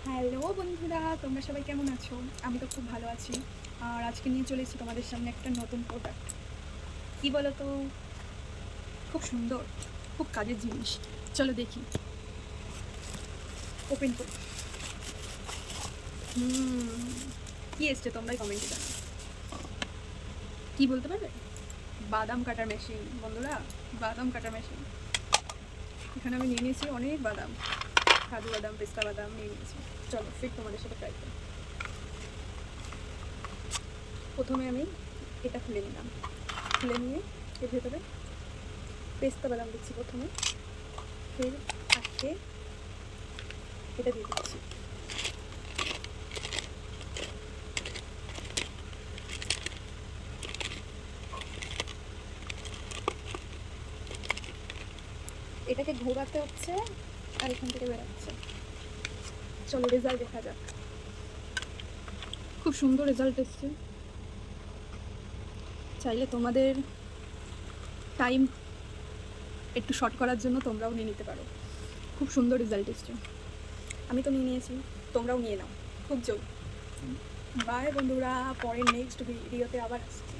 Hello বন্ধুরা, তোমরা সবাই কেমন আছো? আমি তো খুব ভালো আছি। আর আজকে নিয়ে চলে এসেছি তোমাদের সামনে একটা নতুন প্রোডাক্ট। কী বলো তো, খুব সুন্দর, খুব কাজের জিনিস। চলো দেখি, ওপেন করি। কী এসছে তোমরাই কমেন্টে জানাও। কী বলতে পারবে? বাদাম কাটার মেশিন বন্ধুরা, বাদাম কাটার মেশিন। এখানে আমি নিয়ে নিয়েছি অনেক বাদাম, কাজু বাদাম, পেস্তা বাদাম নিয়ে নিয়েছি। চলো ফির তোমাদের সাথে ট্রাই করি। প্রথমে আমি এটা খুলে নিলাম, খুলে নিয়ে এর ভেতরে পেস্তা বাদাম দিচ্ছি প্রথমে, ফির আজকে এটা দিয়ে দিচ্ছি। এটাকে ঘোরাতে হচ্ছে আর এখান থেকে বেরোচ্ছে। চলো রেজাল্ট দেখা যাক। খুব সুন্দর রেজাল্ট এসছে। চাইলে তোমাদের টাইম একটু শর্ট করার জন্য তোমরাও নিয়ে নিতে পারো। খুব সুন্দর রেজাল্ট এসছে। আমি তো নিয়ে নিয়েছি, তোমরাও নিয়ে নাও, খুব জোর। বাই বন্ধুরা, পরের নেক্সট ভিডিওতে আবার আসছি।